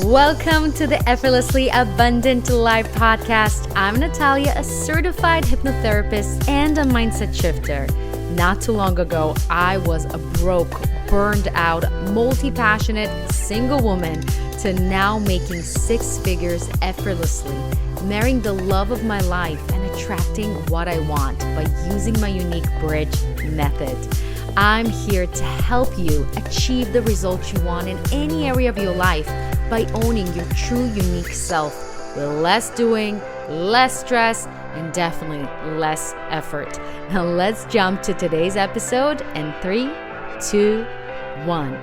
Welcome to the Effortlessly Abundant Life podcast. I'm Natalia, a certified hypnotherapist and a mindset shifter. Not too long ago, I was a broke, burned out, multi-passionate, single woman to now making six figures effortlessly, marrying the love of my life and attracting what I want by using my unique bridge method. I'm here to help you achieve the results you want in any area of your life by owning your true unique self with less doing, less stress, and definitely less effort. Now let's jump to today's episode in 3, 2, 1.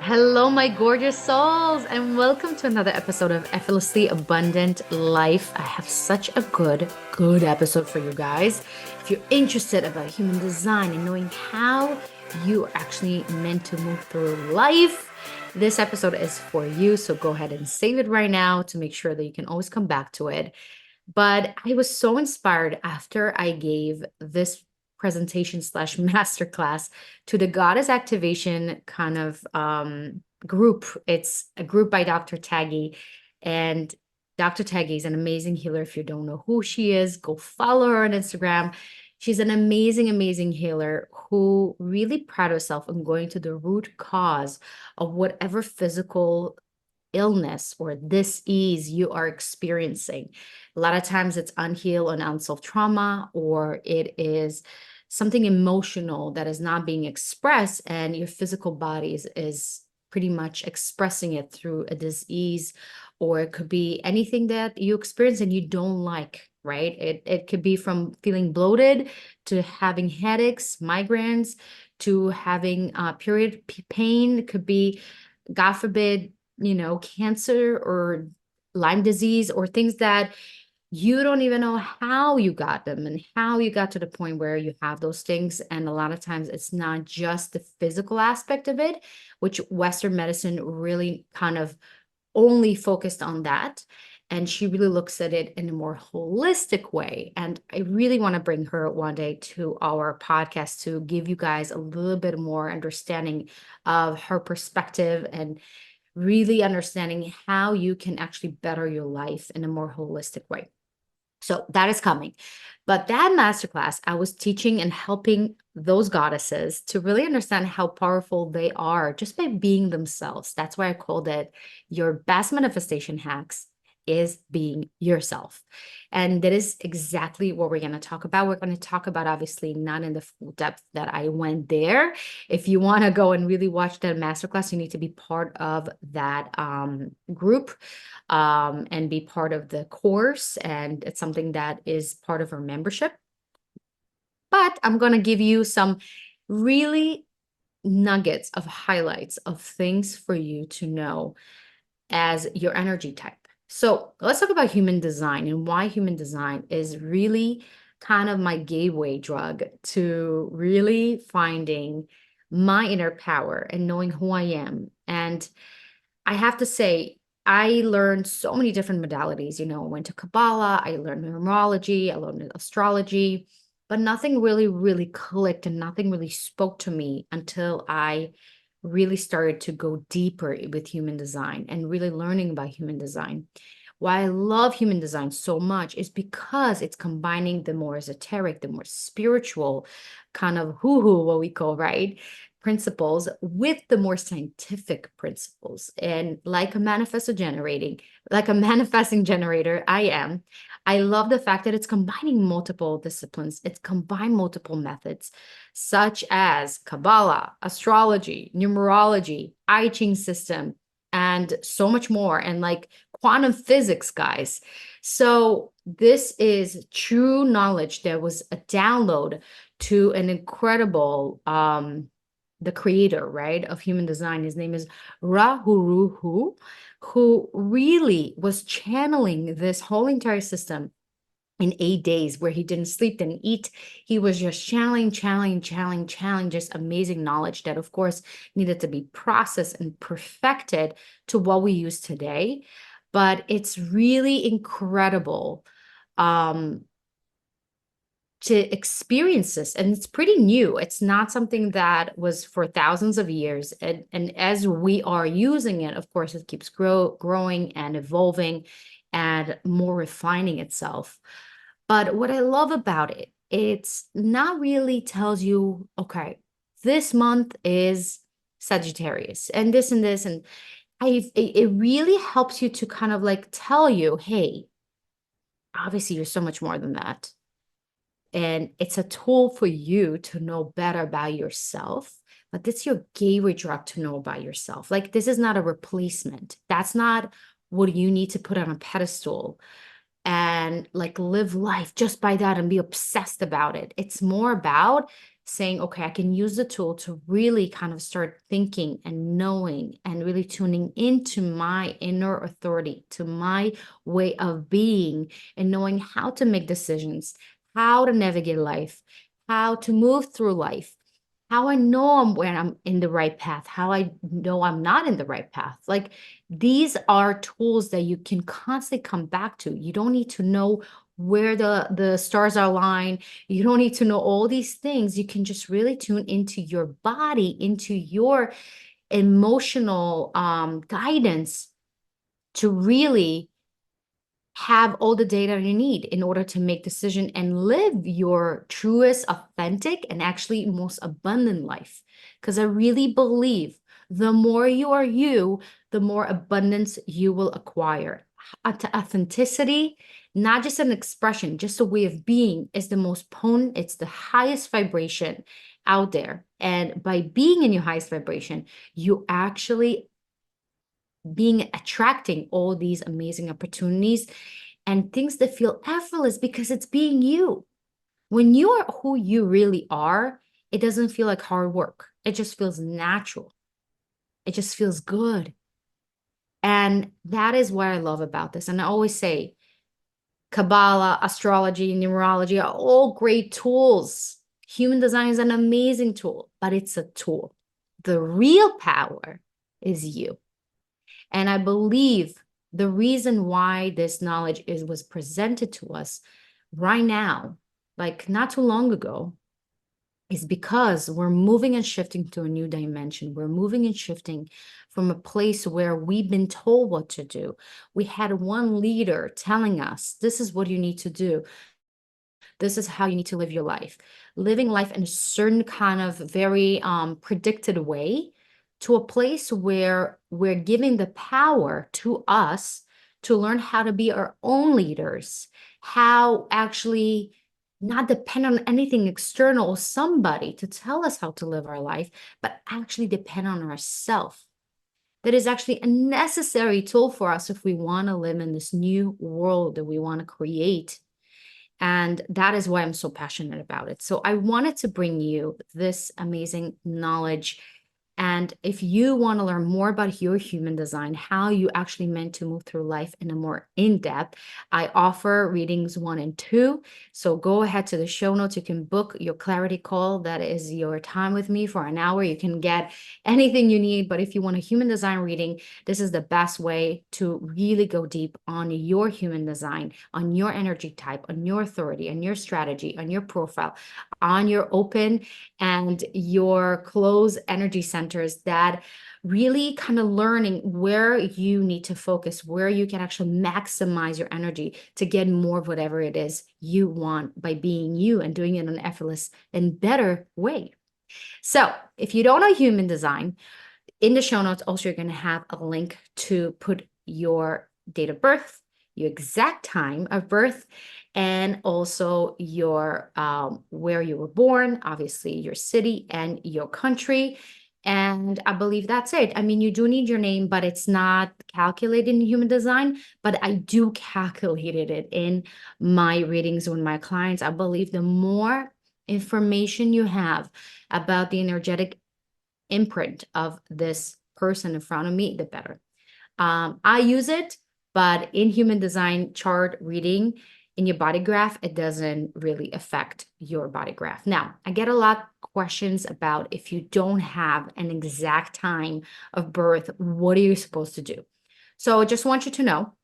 Hello, my gorgeous souls, and welcome to another episode of Effortlessly Abundant Life. I have such a good episode for you guys. If you're interested about human design and knowing how you are actually meant to move through life, this episode is for you. So go ahead and save it right now to make sure that you can always come back to it. But I was so inspired after I gave this presentation / masterclass to the Goddess Activation kind of group. It's a group by Dr. Taggy, and Dr. Taggy is an amazing healer. If you don't know who she is, go follow her on Instagram. She's an amazing healer who really proud herself on going to the root cause of whatever physical illness or dis-ease you are experiencing. A lot of times it's unhealed and unsolved trauma, or it is something emotional that is not being expressed, and your physical body is pretty much expressing it through a disease, or it could be anything that you experience and you don't like, right? It could be from feeling bloated to having headaches, migraines, to having period pain. It could be, God forbid, cancer or Lyme disease, or things that you don't even know how you got them and how you got to the point where you have those things. And a lot of times it's not just the physical aspect of it, which Western medicine really kind of only focused on that. And she really looks at it in a more holistic way. And I really want to bring her one day to our podcast to give you guys a little bit more understanding of her perspective and really understanding how you can actually better your life in a more holistic way. So that is coming. But that masterclass, I was teaching and helping those goddesses to really understand how powerful they are just by being themselves. That's why I called it Your Best Manifestation Hacks is Being Yourself. And that is exactly what we're going to talk about. We're going to talk about, obviously, not in the full depth that I went there. If you want to go and really watch that masterclass, you need to be part of that group and be part of the course. And it's something that is part of our membership. But I'm going to give you some really nuggets of highlights of things for you to know as your energy type. So let's talk about human design and why human design is really kind of my gateway drug to really finding my inner power and knowing who I am. And I have to say, I learned so many different modalities. I went to Kabbalah, I learned numerology, I learned astrology, but nothing really clicked and nothing really spoke to me until I really started to go deeper with human design and really learning about human design. Why I love human design so much is because it's combining the more esoteric, the more spiritual kind of what we call, right, principles with the more scientific principles. And like a manifesting generator, I love the fact that it's combining multiple disciplines. It's combined multiple methods, such as Kabbalah, astrology, numerology, I Ching system, and so much more. And like quantum physics, guys. So this is true knowledge. There was a download to an incredible, the creator, right, of human design. His name is Rahuruhu, who really was channeling this whole entire system in 8 days, where he didn't sleep, didn't eat. He was just channeling, just amazing knowledge that, of course, needed to be processed and perfected to what we use today. But it's really incredible to to experience this. And it's pretty new. It's not something that was for thousands of years. And as we are using it, of course, it keeps growing and evolving and more refining itself. But what I love about it, it's not really tells you, okay, this month is Sagittarius and this. And it really helps you to kind of like tell you, hey, obviously you're so much more than that. And it's a tool for you to know better about yourself, but it's your gateway drug to know about yourself. Like, this is not a replacement. That's not what you need to put on a pedestal and like live life just by that and be obsessed about it. It's more about saying, okay, I can use the tool to really kind of start thinking and knowing and really tuning into my inner authority, to my way of being, and knowing how to make decisions, how to navigate life, how to move through life, how I know when I'm in the right path, how I know I'm not in the right path. Like, these are tools that you can constantly come back to. You don't need to know where the stars are aligned. You don't need to know all these things. You can just really tune into your body, into your emotional guidance to really have all the data you need in order to make decision and live your truest, authentic, and actually most abundant life. Because I really believe the more you are you, the more abundance you will acquire. Authenticity, not just an expression, just a way of being, is the most potent, it's the highest vibration out there. And by being in your highest vibration, you actually being attracting all these amazing opportunities and things that feel effortless because it's being you. When you are who you really are, it doesn't feel like hard work. It just feels natural. It just feels good. And that is what I love about this. And I always say Kabbalah, astrology, numerology are all great tools. Human design is an amazing tool, but it's a tool. The real power is you. And I believe the reason why this knowledge was presented to us right now, like not too long ago, is because we're moving and shifting to a new dimension. We're moving and shifting from a place where we've been told what to do. We had one leader telling us, this is what you need to do. This is how you need to live your life. Living life in a certain kind of very predicted way, to a place where we're giving the power to us to learn how to be our own leaders, how actually not depend on anything external or somebody to tell us how to live our life, but actually depend on ourselves. That is actually a necessary tool for us if we want to live in this new world that we want to create. And that is why I'm so passionate about it. So I wanted to bring you this amazing knowledge. And if you want to learn more about your human design, how you actually meant to move through life in a more in-depth, I offer readings 1 and 2. So go ahead to the show notes. You can book your clarity call. That is your time with me for an hour. You can get anything you need. But if you want a human design reading, this is the best way to really go deep on your human design, on your energy type, on your authority, on your strategy, on your profile, on your open and your closed energy centers, that really kind of learning where you need to focus, where you can actually maximize your energy to get more of whatever it is you want by being you and doing it in an effortless and better way. So if you don't know human design, in the show notes, also, you're going to have a link to put your date of birth, your exact time of birth, and also your where you were born, obviously your city and your country. And I believe that's it. I mean, you do need your name, but it's not calculated in human design. But I do calculate it in my readings with my clients. I believe the more information you have about the energetic imprint of this person in front of me, the better. I use it, but in human design chart reading in your body graph, it doesn't really affect your body graph. Now, I get a lot of questions about if you don't have an exact time of birth, what are you supposed to do? So I just want you to know,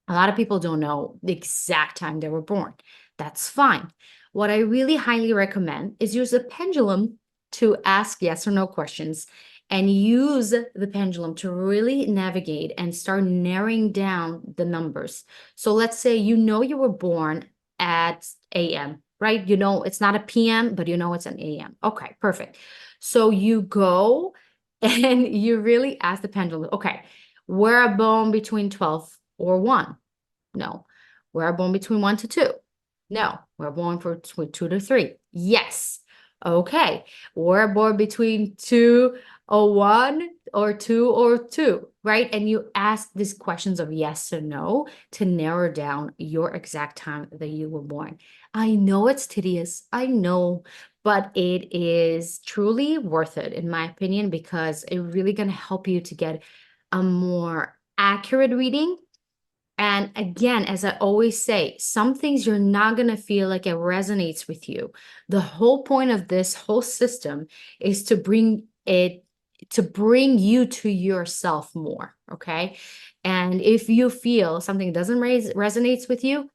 a lot of people don't know the exact time they were born. That's fine. what I really highly recommend is use the pendulum to ask yes or no questions and use the pendulum to really navigate and start narrowing down the numbers. So let's say you were born at AM, right? You know it's not a PM, but you know it's an AM. Okay, perfect. So you go and you really ask the pendulum, okay, we're a bone between 12 or 1. No. We're born between 1 to 2. No. We're born for 2 to 3. Yes. Okay. We're born between 2 or 1 or 2 or 2, right? And you ask these questions of yes or no to narrow down your exact time that you were born. I know it's tedious. I know, but it is truly worth it, in my opinion, because it's really going to help you to get a more accurate reading. And again, as I always say, some things you're not going to feel like it resonates with you. The whole point of this whole system is to bring you to yourself more. Okay. And if you feel something doesn't resonates with you,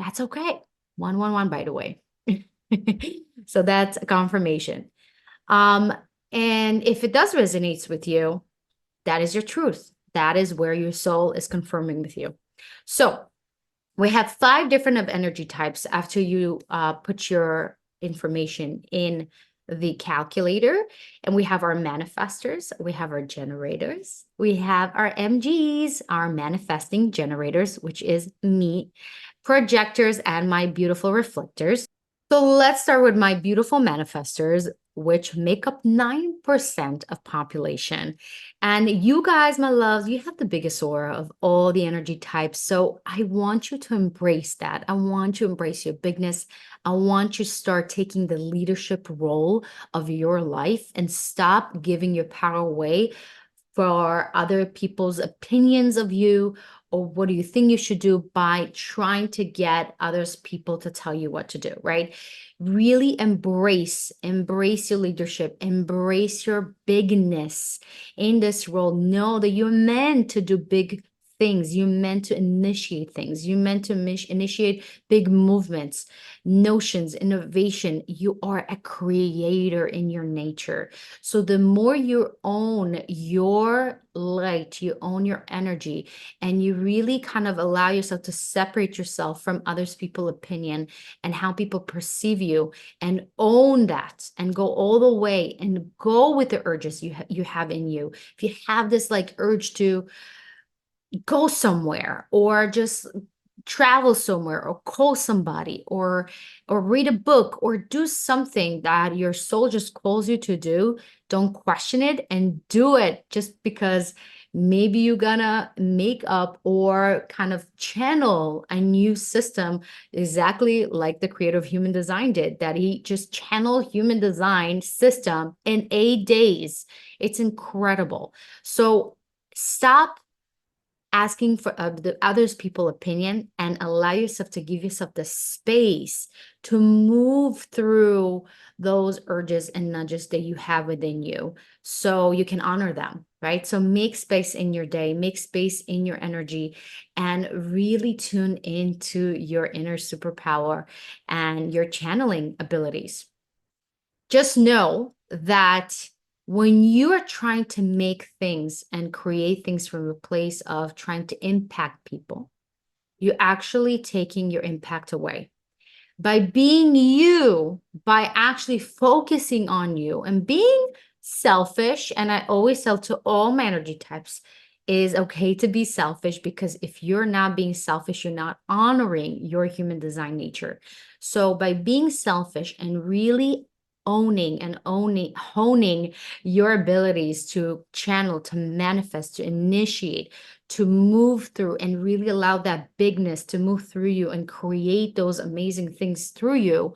that's okay. 111, by the way. So that's a confirmation. Um, and if it does resonates with you, that is your truth. That is where your soul is confirming with you. So we have 5 different of energy types after you put your information in the calculator. And we have our manifestors, we have our generators, we have our MGs, our manifesting generators, which is me, projectors, and my beautiful reflectors. So let's start with my beautiful manifestors, which make up 9% of population. And you guys, my loves, you have the biggest aura of all the energy types. So I want you to embrace that. I want you to embrace your bigness. I want you to start taking the leadership role of your life and stop giving your power away for other people's opinions of you, or what do you think you should do, by trying to get others people to tell you what to do, right? Really embrace your leadership, embrace your bigness in this role. Know that you're meant to do big things. You're meant to initiate things. You're meant to initiate big movements, notions, innovation. You are a creator in your nature. So the more you own your light, you own your energy, and you really kind of allow yourself to separate yourself from others people's opinion and how people perceive you, and own that and go all the way and go with the urges you have in you. If you have this like urge to go somewhere or just travel somewhere or call somebody or read a book or do something that your soul just calls you to do, don't question it and do it, just because maybe you're gonna make up or kind of channel a new system, exactly like the creator of human design did, that he just channeled human design system in 8 days. It's incredible. So stop asking for the others people opinion and allow yourself to give yourself the space to move through those urges and nudges that you have within you, so you can honor them, right? So make space in your day, make space in your energy, and really tune into your inner superpower and your channeling abilities. Just know that when you are trying to make things and create things from a place of trying to impact people, you're actually taking your impact away. By being you, by actually focusing on you and being selfish, and I always tell to all my energy types, is okay to be selfish, because if you're not being selfish, you're not honoring your human design nature. So by being selfish and really honing your abilities to channel, to manifest, to initiate, to move through, and really allow that bigness to move through you and create those amazing things through you,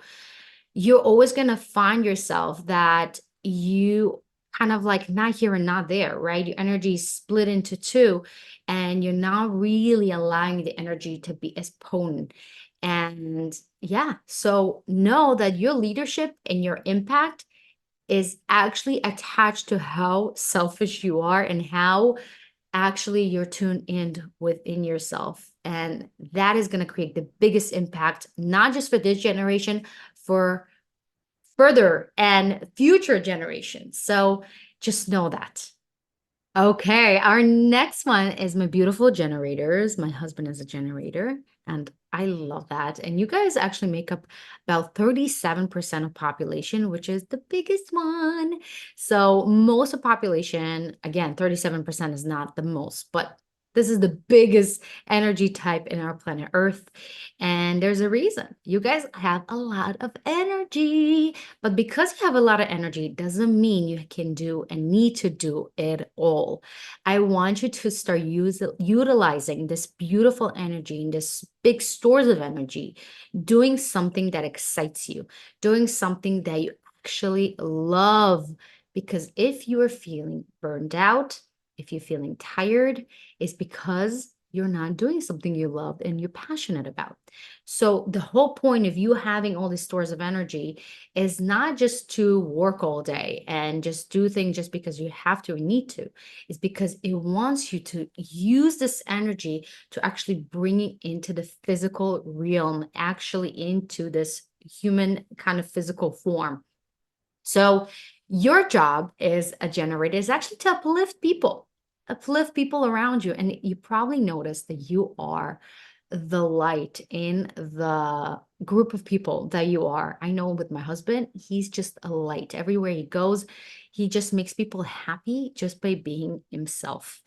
you're always going to find yourself that you kind of like not here and not there, right? Your energy is split into two, and you're not really allowing the energy to be as potent. And yeah, so know that your leadership and your impact is actually attached to how selfish you are and how actually you're tuned in within yourself. And that is going to create the biggest impact, not just for this generation, for further and future generations. So just know that. Okay, our next one is my beautiful generators. My husband is a generator, and I love that. And you guys actually make up about 37% of population, which is the biggest one. So most of population, again, 37% is not the most, but this is the biggest energy type in our planet Earth. And there's a reason. You guys have a lot of energy. But because you have a lot of energy, doesn't mean you can do and need to do it all. I want you to start utilizing this beautiful energy and this big stores of energy, doing something that excites you, doing something that you actually love. Because if you are feeling burned out, if you're feeling tired, it's because you're not doing something you love and you're passionate about. So the whole point of you having all these stores of energy is not just to work all day and just do things just because you have to or need to. It's because it wants you to use this energy to actually bring it into the physical realm, actually into this human kind of physical form. So your job as a generator is actually to uplift people around you. And you probably notice that you are the light in the group of people that you are. I know with my husband, he's just a light. Everywhere he goes, he just makes people happy just by being himself.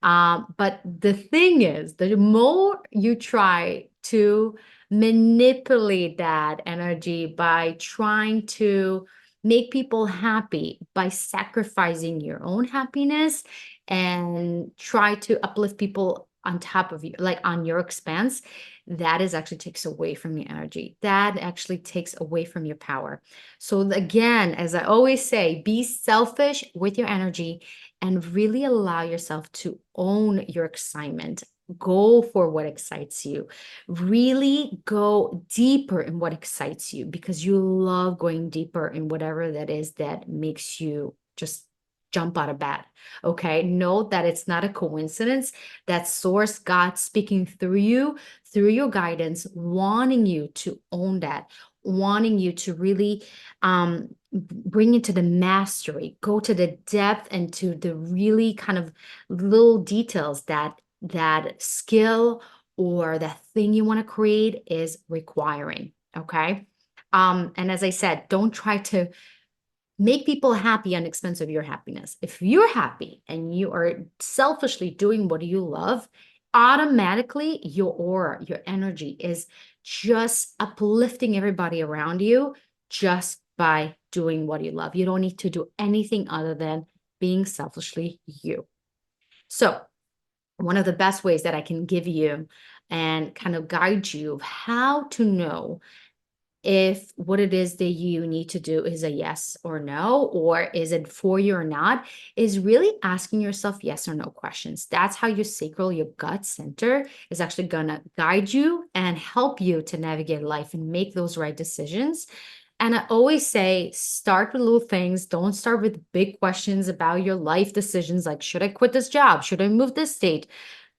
But the thing is, the more you try to manipulate that energy by trying to make people happy by sacrificing your own happiness and try to uplift people on top of you, like on your expense, that is actually takes away from your energy. That actually takes away from your power. So again, as I always say, be selfish with your energy and really allow yourself to own your excitement. Go for what excites you. Really go deeper in what excites you because you love going deeper in whatever that is that makes you just jump out of bed. Okay. Note that it's not a coincidence that source God speaking through you, through your guidance, wanting you to own that, wanting you to really bring it to the mastery, go to the depth and to the really kind of little details that skill or that thing you want to create is requiring. Okay. And as I said, don't try to make people happy on the expense of your happiness. If you're happy and you are selfishly doing what you love, automatically your aura, your energy is just uplifting everybody around you just by doing what you love. You don't need to do anything other than being selfishly you. So, one of the best ways that I can give you and kind of guide you of how to know if what it is that you need to do is a yes or no, or is it for you or not, is really asking yourself yes or no questions. That's how your sacral, your gut center is actually going to guide you and help you to navigate life and make those right decisions. And I always say, start with little things. Don't start with big questions about your life decisions like, should I quit this job? Should I move this state?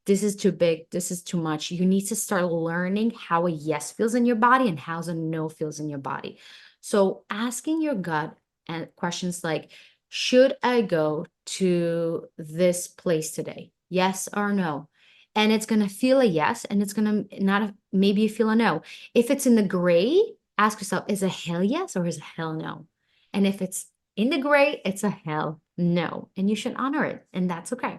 This is too big, this is too much. You need to start learning how a yes feels in your body and how a no feels in your body. So asking your gut and questions like, should I go to this place today? Yes or no? And it's going to feel a yes and it's going to not maybe you feel a no. If it's in the gray, ask yourself, is a hell yes or is a hell no? And if it's in the gray, it's a hell no. And you should honor it. And that's okay.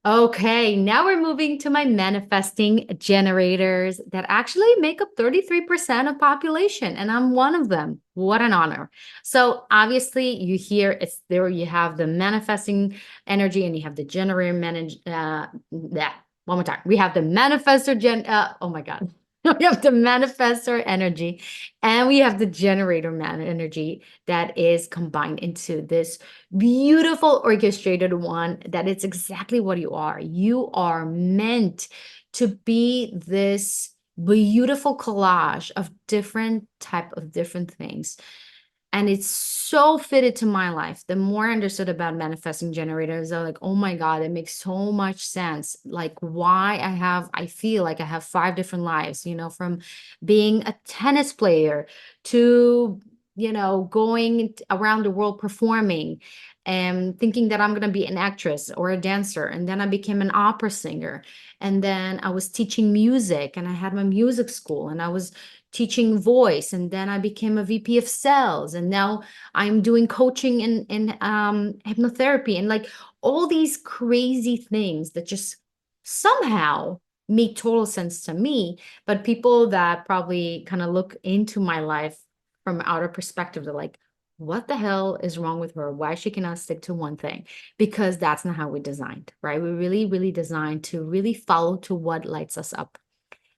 Okay, now we're moving to my manifesting generators that actually make up 33% of population, and I'm one of them. What an honor. So obviously you hear it's there, you have the manifesting energy and you have the generator manage that one more time. We have the manifestor oh my God. We have the manifestor energy and we have the generator man energy that is combined into this beautiful orchestrated one that it's exactly what you are. You are meant to be this beautiful collage of different type of different things. And it's so fitted to my life. The more I understood about manifesting generators, I was like, oh my God, it makes so much sense. Like why I feel like I have five different lives, from being a tennis player to, going around the world performing and thinking that I'm going to be an actress or a dancer. And then I became an opera singer. And then I was teaching music and I had my music school and I was teaching voice, and then I became a VP of sales, and now I'm doing coaching in hypnotherapy, and like all these crazy things that just somehow make total sense to me. But people that probably kind of look into my life from outer perspective, they're like, what the hell is wrong with her? Why she cannot stick to one thing? Because that's not how we designed, right? We really, really designed to really follow to what lights us up.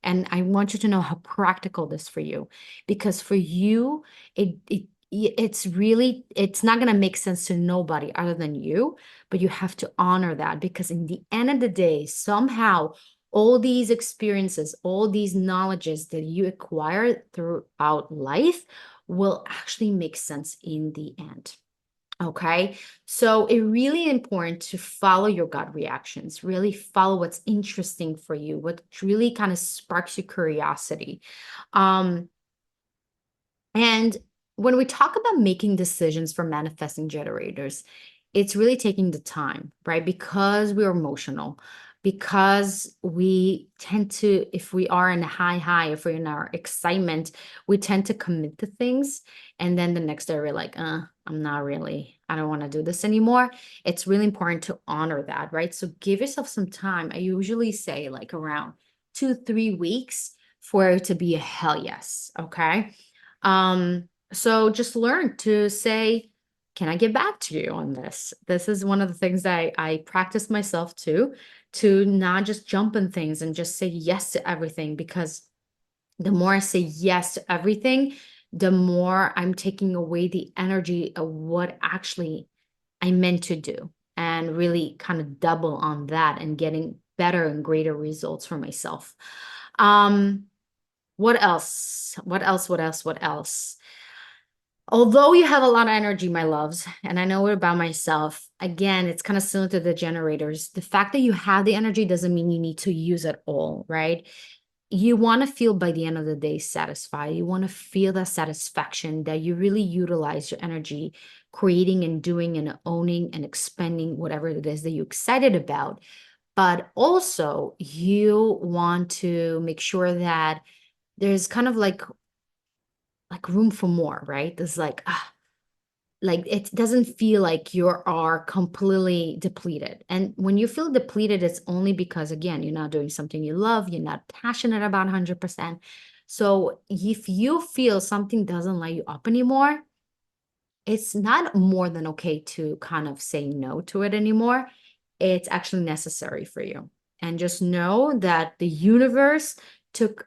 And I want you to know how practical this for you, because for you, it's not going to make sense to nobody other than you, but you have to honor that, because in the end of the day, somehow all these experiences, all these knowledges that you acquire throughout life will actually make sense in the end. Okay. So it really important to follow your gut reactions, really follow what's interesting for you, what really kind of sparks your curiosity. Um, and when we talk about making decisions for manifesting generators, it's really taking the time, right? Because we're emotional, because we tend to, if we are in a high, if we're in our excitement, we tend to commit to things. And then the next day we're like, I'm not really, I don't want to do this anymore. It's really important to honor that, right? So give yourself some time. I usually say like around 2, 3 weeks for it to be a hell yes. Okay. So just learn to say, can I get back to you on this? This is one of the things that I practice myself too, to not just jump in things and just say yes to everything, because the more I say yes to everything, the more I'm taking away the energy of what actually I meant to do, and really kind of double on that and getting better and greater results for myself. Um, what else? What else? What else? What else? Although you have a lot of energy, my loves, and I know it about myself, again, it's kind of similar to the generators. The fact that you have the energy doesn't mean you need to use it all, right? You want to feel by the end of the day satisfied. You want to feel that satisfaction that you really utilize your energy creating and doing and owning and expending whatever it is that you're excited about. But also, you want to make sure that there's kind of like room for more, right? There's like it doesn't feel like you are completely depleted. And when you feel depleted, it's only because, again, you're not doing something you love, you're not passionate about 100%. So if you feel something doesn't light you up anymore, it's not more than okay to kind of say no to it anymore. It's actually necessary for you. And just know that the universe took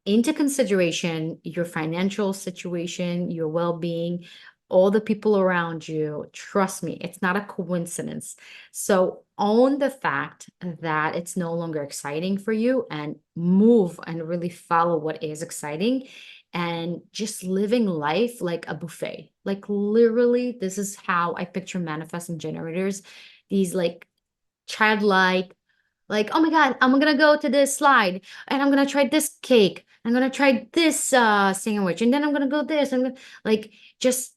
into consideration your financial situation, your well being, all the people around you. Trust me, it's not a coincidence. So own the fact that it's no longer exciting for you and move and really follow what is exciting, and just living life like a buffet. Like literally, this is how I picture manifesting generators. These like childlike, like, oh my God, I'm gonna go to this slide and I'm gonna try this cake. I'm gonna try this sandwich, and then I'm gonna go this. I'm gonna like just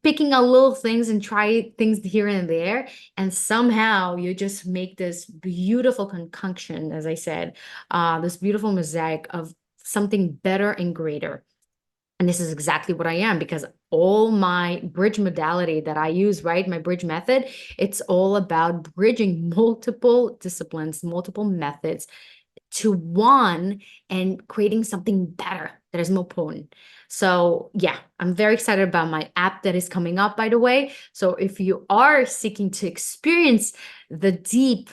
picking out little things and try things here and there. And somehow you just make this beautiful concoction, as I said, this beautiful mosaic of something better and greater. And this is exactly what I am, because all my bridge modality that I use, right? My bridge method, it's all about bridging multiple disciplines, multiple methods to one and creating something better that is more potent. So, yeah, I'm very excited about my app that is coming up, by the way. So, if you are seeking to experience the deep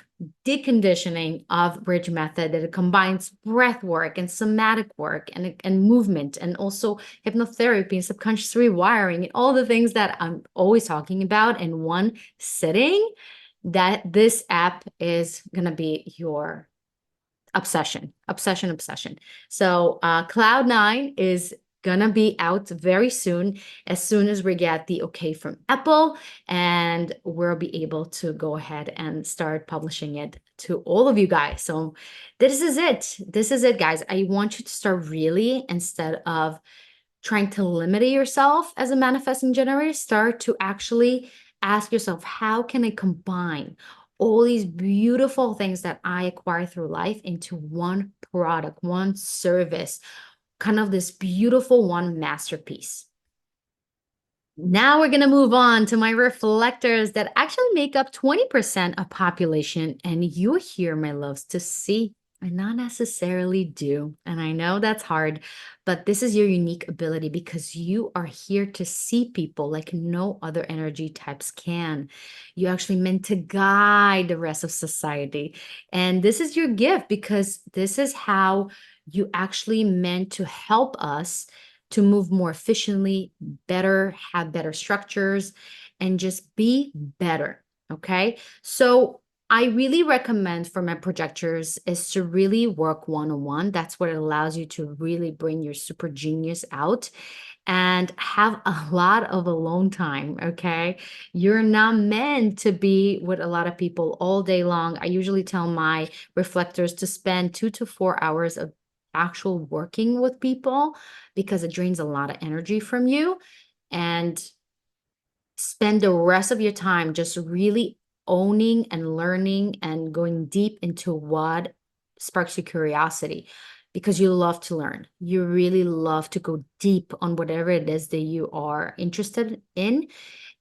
deconditioning of bridge method that it combines breath work and somatic work and movement, and also hypnotherapy and subconscious rewiring and all the things that I'm always talking about in one sitting, that this app is going to be your obsession. So Cloud9 is gonna be out very soon as we get the okay from Apple, and we'll be able to go ahead and start publishing it to all of you guys. So this is it. This is it, guys. I want you to start really, instead of trying to limit yourself as a manifesting generator, start to actually ask yourself, how can I combine all these beautiful things that I acquire through life into one product, one service, kind of this beautiful one masterpiece? Now we're going to move on to my reflectors that actually make up 20% of population. And you're here, my loves, to see and not necessarily do. And I know that's hard, but this is your unique ability because you are here to see people like no other energy types can. You actually meant to guide the rest of society. And this is your gift because this is how you actually meant to help us to move more efficiently, better, have better structures, and just be better. Okay. So I really recommend for my projectors is to really work one-on-one. That's what it allows you to really bring your super genius out and have a lot of alone time. Okay. You're not meant to be with a lot of people all day long. I usually tell my reflectors to spend 2 to 4 hours of actual working with people because it drains a lot of energy from you, and spend the rest of your time just really owning and learning and going deep into what sparks your curiosity, because you love to learn. You really love to go deep on whatever it is that you are interested in.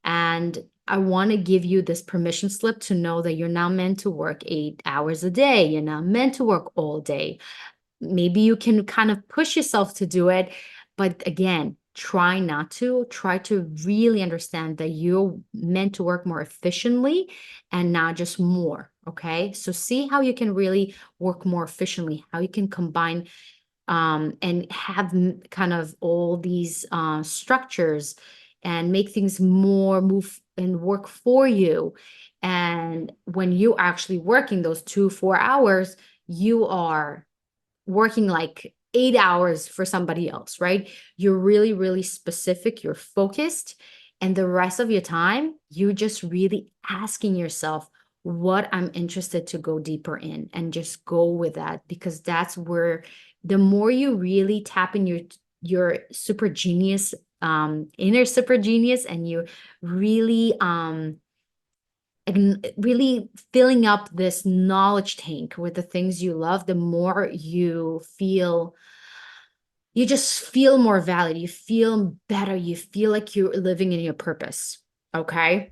And I want to give you this permission slip to know that you're not meant to work 8 hours a day. You're not meant to work all day. Maybe you can kind of push yourself to do it, but again, try not to. Try to really understand that you're meant to work more efficiently and not just more. Okay. So see how you can really work more efficiently, how you can combine and have kind of all these structures and make things more move and work for you. And when you're actually working those 2 4 hours, you are working like 8 hours for somebody else, right? You're really, really specific, you're focused, and the rest of your time, you're just really asking yourself what I'm interested to go deeper in, and just go with that, because that's where the more you really tap in your super genius, inner super genius, and you really and really filling up this knowledge tank with the things you love, the more you just feel more valid, you feel better, you feel like you're living in your purpose. Okay.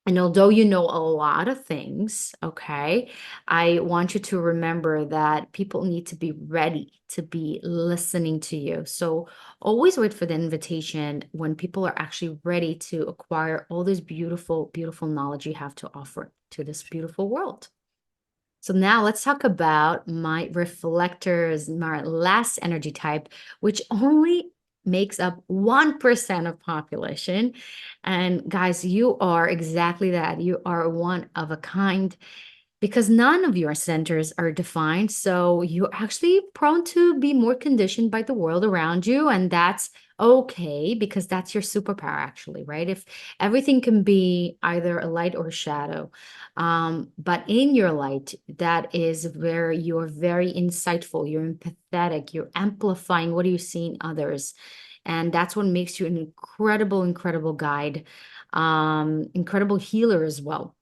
And although you know a lot of things, okay, I want you to remember that people need to be ready to be listening to you. So always wait for the invitation when people are actually ready to acquire all this beautiful, beautiful knowledge you have to offer to this beautiful world. So now let's talk about my reflectors, my last energy type, which only makes up 1% of population. And guys, you are exactly that. You are one of a kind, because none of your centers are defined. So you're actually prone to be more conditioned by the world around you. And that's okay, because that's your superpower, actually, right? If everything can be either a light or a shadow. But in your light, that is where you're very insightful, you're empathetic, you're amplifying what you see in others. And that's what makes you an incredible, incredible guide, incredible healer as well.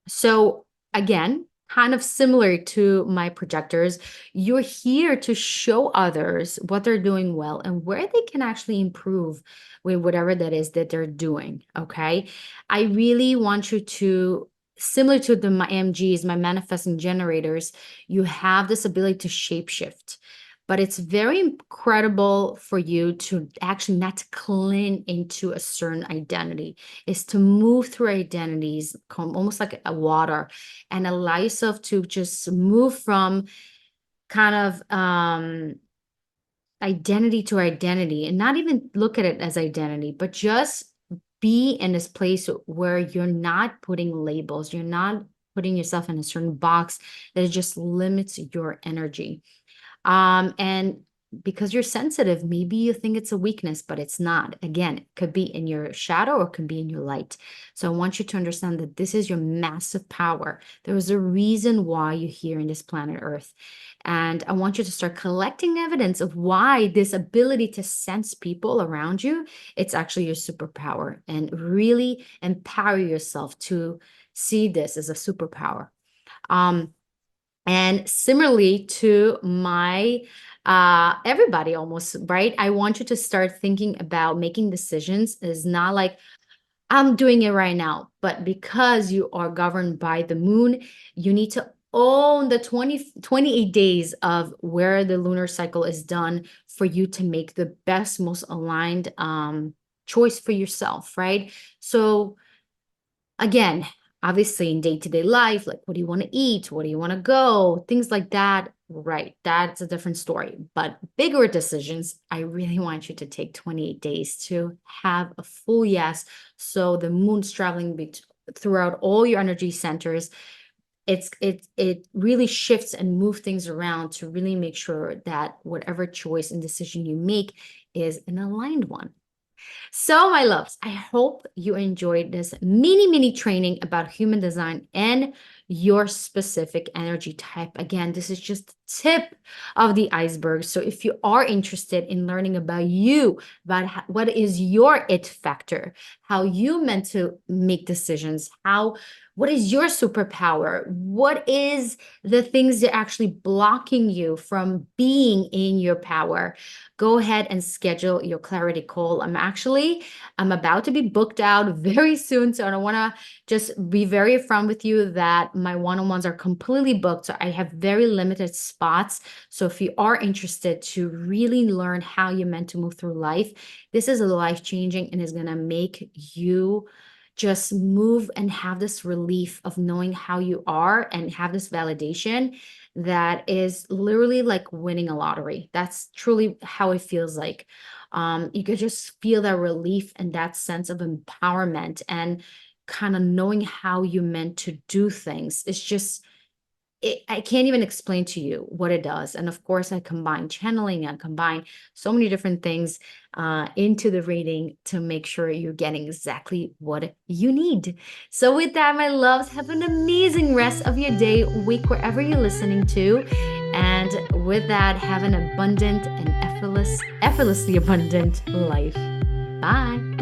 So again, kind of similar to my projectors, you're here to show others what they're doing well and where they can actually improve with whatever that is that they're doing. Okay. I really want you to, similar to my MGs, my manifesting generators, you have this ability to shapeshift. But it's very incredible for you to actually not to cling into a certain identity, is to move through identities almost like a water, and allow yourself to just move from kind of identity to identity, and not even look at it as identity, but just be in this place where you're not putting labels, you're not putting yourself in a certain box that just limits your energy. And because you're sensitive, maybe you think it's a weakness, but it's not. Again, it could be in your shadow or it could be in your light. So I want you to understand that this is your massive power. There is a reason why you're here in this planet Earth. And I want you to start collecting evidence of why this ability to sense people around you, it's actually your superpower, and really empower yourself to see this as a superpower. Um, and similarly to my everybody almost, right? I want you to start thinking about making decisions is not like I'm doing it right now, but because you are governed by the moon, you need to own the 28 days of where the lunar cycle is done for you to make the best, most aligned choice for yourself, right? So again, obviously in day-to-day life, like what do you want to eat? What do you want to go? Things like that. Right. That's a different story. But bigger decisions, I really want you to take 28 days to have a full yes. So the moon's traveling throughout all your energy centers. It really shifts and move things around to really make sure that whatever choice and decision you make is an aligned one. So, my loves, I hope you enjoyed this mini training about human design and your specific energy type. Again, this is just the tip of the iceberg. So, if you are interested in learning about you, about what is your it factor, how you meant to make decisions, what is your superpower? What is the things that are actually blocking you from being in your power? Go ahead and schedule your clarity call. I'm about to be booked out very soon. So I don't want to just be very upfront with you that my one-on-ones are completely booked. So I have very limited spots. So if you are interested to really learn how you're meant to move through life, this is a life-changing and is going to make you just move and have this relief of knowing how you are and have this validation that is literally like winning a lottery. That's truly how it feels like. You could just feel that relief and that sense of empowerment and kind of knowing how you meant to do things. It's just I can't even explain to you what it does. And of course, I combine channeling, I combine so many different things into the reading to make sure you're getting exactly what you need. So, with that, my loves, have an amazing rest of your day, week, wherever you're listening to. And with that, have an abundant and effortlessly abundant life. Bye.